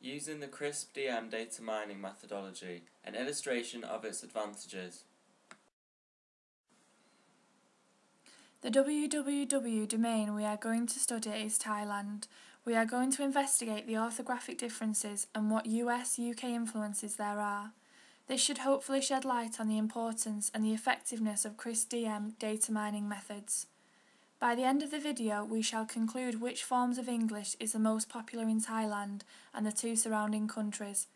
Using the CRISP-DM data mining methodology, an illustration of its advantages. The www domain we are going to study is Thailand. We are going to investigate the orthographic differences and what US-UK influences there are. This should hopefully shed light on the importance and the effectiveness of CRISP-DM data mining methods. By the end of the video, we shall conclude which forms of English is the most popular in Thailand and the two surrounding countries.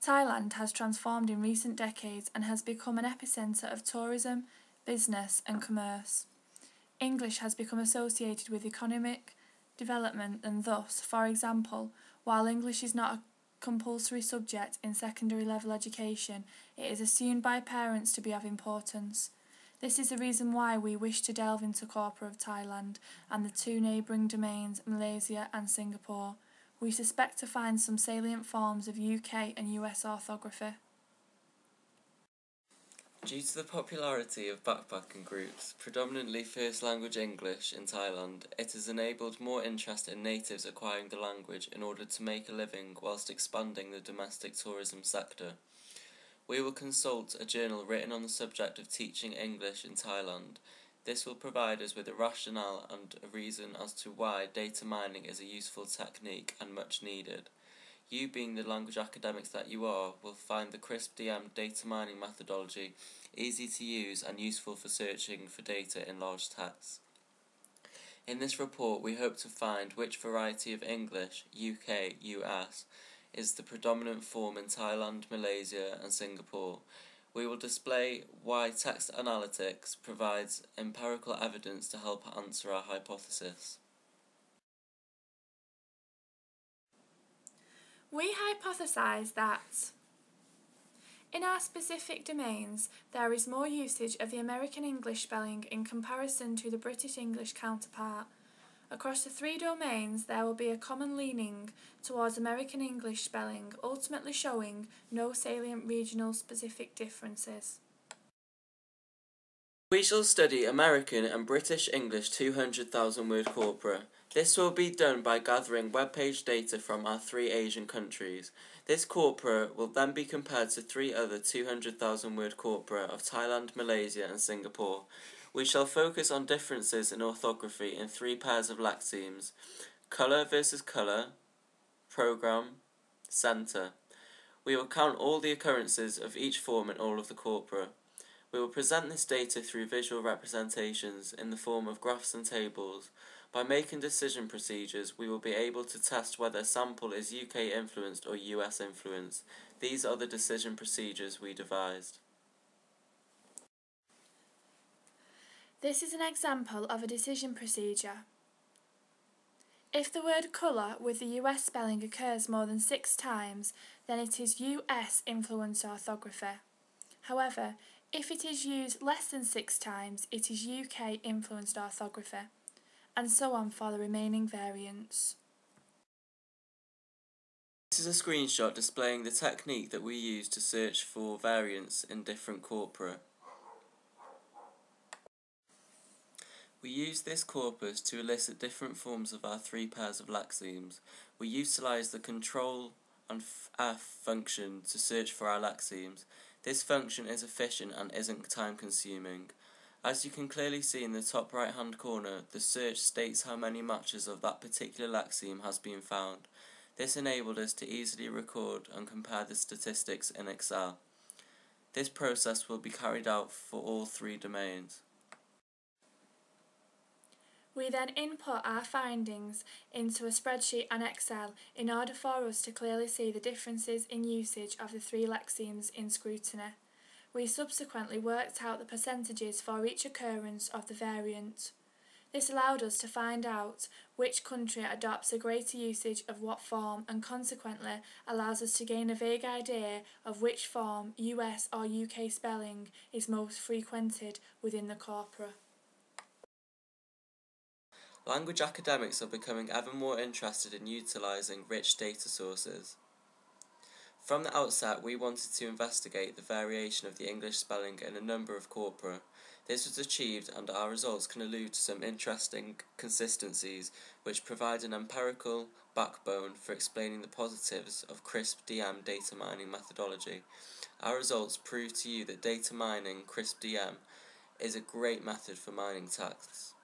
Thailand has transformed in recent decades and has become an epicentre of tourism, business and commerce. English has become associated with economic development and thus, for example, while English is not a compulsory subject in secondary level education, it is assumed by parents to be of importance. This is the reason why we wish to delve into corpora of Thailand and the two neighbouring domains, Malaysia and Singapore. We suspect to find some salient forms of UK and US orthography. Due to the popularity of backpacking groups, predominantly first language English in Thailand, it has enabled more interest in natives acquiring the language in order to make a living whilst expanding the domestic tourism sector. We will consult a journal written on the subject of teaching English in Thailand. This will provide us with a rationale and a reason as to why data mining is a useful technique and much needed. You, being the language academics that you are, will find the CRISP-DM data mining methodology easy to use and useful for searching for data in large texts. In this report, we hope to find which variety of English, UK, US, is the predominant form in Thailand, Malaysia and Singapore. We will display why text analytics provides empirical evidence to help answer our hypothesis. We hypothesize that in our specific domains, there is more usage of the American English spelling in comparison to the British English counterpart. Across the three domains, there will be a common leaning towards American English spelling, ultimately showing no salient regional specific differences. We shall study American and British English 200,000 word corpora. This will be done by gathering web page data from our three Asian countries. This corpora will then be compared to three other 200,000 word corpora of Thailand, Malaysia and Singapore. We shall focus on differences in orthography in three pairs of lexemes: colour versus colour, programme, centre. We will count all the occurrences of each form in all of the corpora. We will present this data through visual representations in the form of graphs and tables. By making decision procedures, we will be able to test whether a sample is UK influenced or US influenced. These are the decision procedures we devised. This is an example of a decision procedure. If the word colour with the US spelling occurs more than 6 times, then it is US influenced orthography. However, if it is used less than 6 times, it is UK influenced orthography, and so on for the remaining variants. This is a screenshot displaying the technique that we use to search for variants in different corpora. We use this corpus to elicit different forms of our three pairs of lexemes. We utilise the control and F function to search for our lexemes. This function is efficient and isn't time consuming. As you can clearly see in the top right hand corner, the search states how many matches of that particular lexeme has been found. This enabled us to easily record and compare the statistics in Excel. This process will be carried out for all three domains. We then input our findings into a spreadsheet and Excel in order for us to clearly see the differences in usage of the three lexemes in scrutiny. We subsequently worked out the percentages for each occurrence of the variant. This allowed us to find out which country adopts a greater usage of what form and consequently allows us to gain a vague idea of which form, US or UK spelling, is most frequented within the corpora. Language academics are becoming ever more interested in utilising rich data sources. From the outset, we wanted to investigate the variation of the English spelling in a number of corpora. This was achieved, and our results can allude to some interesting consistencies which provide an empirical backbone for explaining the positives of CRISP-DM data mining methodology. Our results prove to you that data mining CRISP-DM is a great method for mining texts.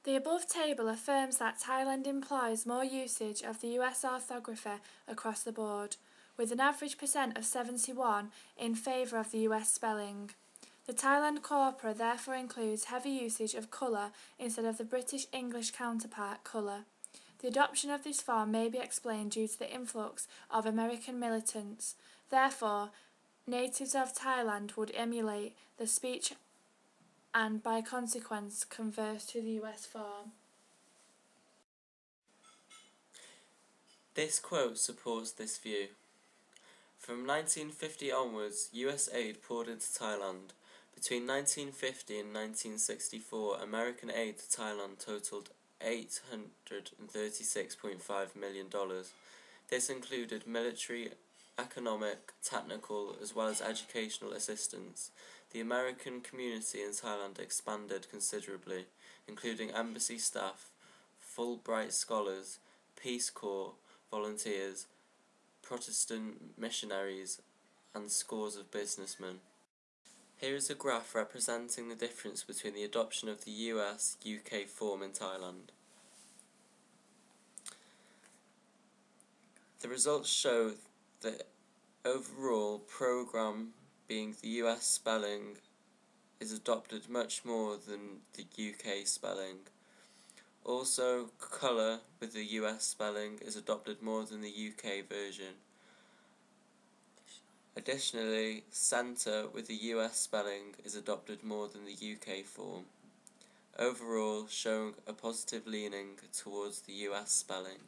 The above table affirms that Thailand employs more usage of the US orthography across the board, with an average percent of 71 in favour of the US spelling. The Thailand corpora therefore includes heavy usage of colour instead of the British English counterpart colour. The adoption of this form may be explained due to the influx of American militants. Therefore, natives of Thailand would emulate the speech and by consequence convert to the US form. This quote supports this view. From 1950 onwards, US aid poured into Thailand. Between 1950 and 1964, American aid to Thailand totaled $836.5 million. This included military, economic, technical, as well as educational assistance. The American community in Thailand expanded considerably, including embassy staff, Fulbright scholars, Peace Corps volunteers, Protestant missionaries, and scores of businessmen. Here is a graph representing the difference between the adoption of the US-UK form in Thailand. The results show that overall programme being the US spelling is adopted much more than the UK spelling. Also, colour with the US spelling is adopted more than the UK version. Additionally, centre with the US spelling is adopted more than the UK form, overall showing a positive leaning towards the US spelling.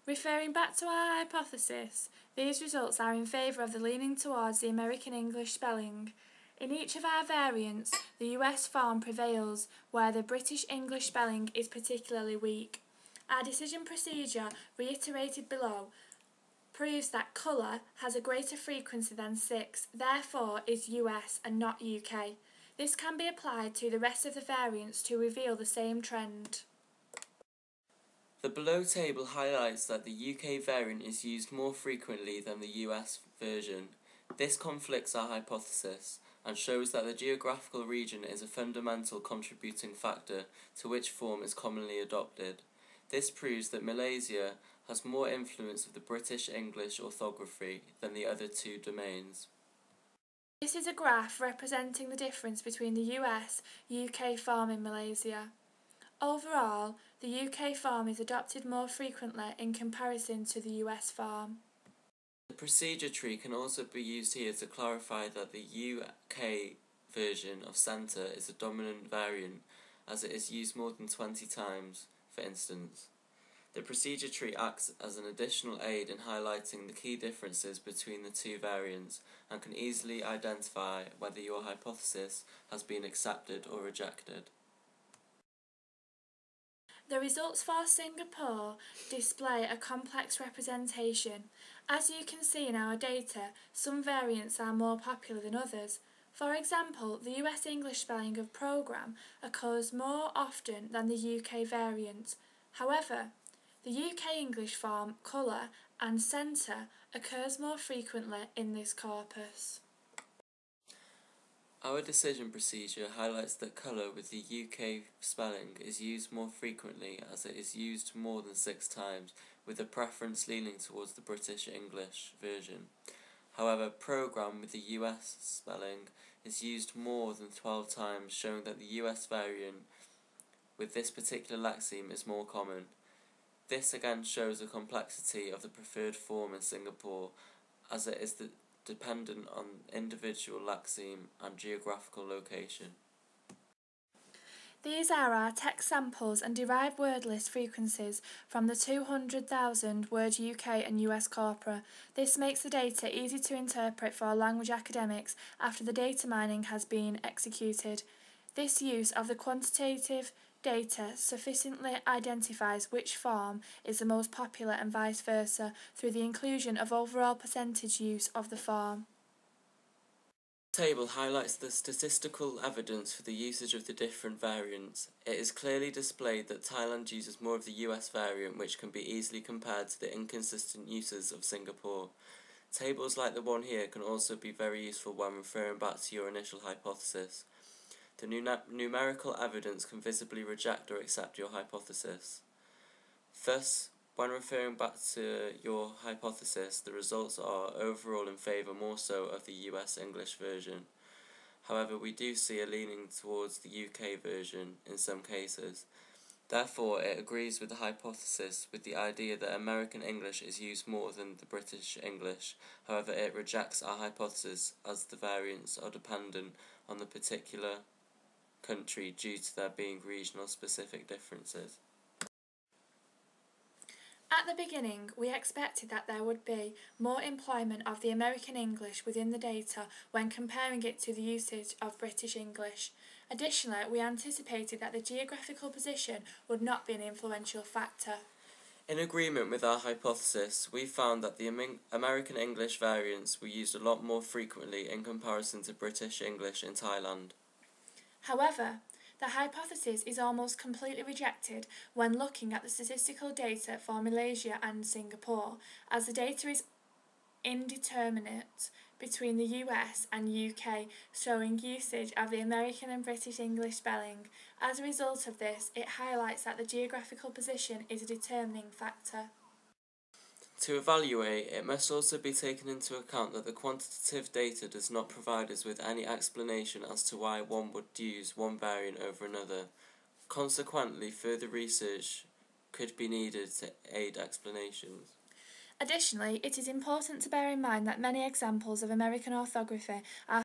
Referring back to our hypothesis, these results are in favour of the leaning towards the American English spelling. In each of our variants, the US form prevails, where the British English spelling is particularly weak. Our decision procedure, reiterated below, proves that colour has a greater frequency than 6, therefore is US and not UK. This can be applied to the rest of the variants to reveal the same trend. The below table highlights that the UK variant is used more frequently than the US version. This conflicts our hypothesis and shows that the geographical region is a fundamental contributing factor to which form is commonly adopted. This proves that Malaysia has more influence of the British English orthography than the other two domains. This is a graph representing the difference between the US-UK form in Malaysia. Overall, the UK form is adopted more frequently in comparison to the US form. The procedure tree can also be used here to clarify that the UK version of centre is a dominant variant, as it is used more than 20 times, for instance. The procedure tree acts as an additional aid in highlighting the key differences between the two variants and can easily identify whether your hypothesis has been accepted or rejected. The results for Singapore display a complex representation. As you can see in our data, some variants are more popular than others. For example, the US English spelling of programme occurs more often than the UK variant. However, the UK English form, colour and centre occurs more frequently in this corpus. Our decision procedure highlights that colour with the UK spelling is used more frequently, as it is used more than 6 times, with a preference leaning towards the British English version. However, programme with the US spelling is used more than 12 times, showing that the US variant with this particular lexeme is more common. This again shows the complexity of the preferred form in Singapore, as it is dependent on individual lexeme and geographical location. These are our text samples and derived word list frequencies from the 200,000 word UK and US corpora. This makes the data easy to interpret for language academics after the data mining has been executed. This use of the quantitative data sufficiently identifies which form is the most popular and vice versa through the inclusion of overall percentage use of the form. The table highlights the statistical evidence for the usage of the different variants. It is clearly displayed that Thailand uses more of the US variant, which can be easily compared to the inconsistent uses of Singapore. Tables like the one here can also be very useful when referring back to your initial hypothesis. The numerical evidence can visibly reject or accept your hypothesis. Thus, when referring back to your hypothesis, the results are overall in favour more so of the US English version. However, we do see a leaning towards the UK version in some cases. Therefore, it agrees with the hypothesis with the idea that American English is used more than the British English. However, it rejects our hypothesis as the variants are dependent on the particular country due to there being regional specific differences. At the beginning, we expected that there would be more employment of the American English within the data when comparing it to the usage of British English. Additionally, we anticipated that the geographical position would not be an influential factor. In agreement with our hypothesis, we found that the American English variants were used a lot more frequently in comparison to British English in Thailand. However, the hypothesis is almost completely rejected when looking at the statistical data for Malaysia and Singapore, as the data is indeterminate between the US and UK, showing usage of the American and British English spelling. As a result of this, it highlights that the geographical position is a determining factor. To evaluate, it must also be taken into account that the quantitative data does not provide us with any explanation as to why one would use one variant over another. Consequently, further research could be needed to aid explanations. Additionally, it is important to bear in mind that many examples of American orthography are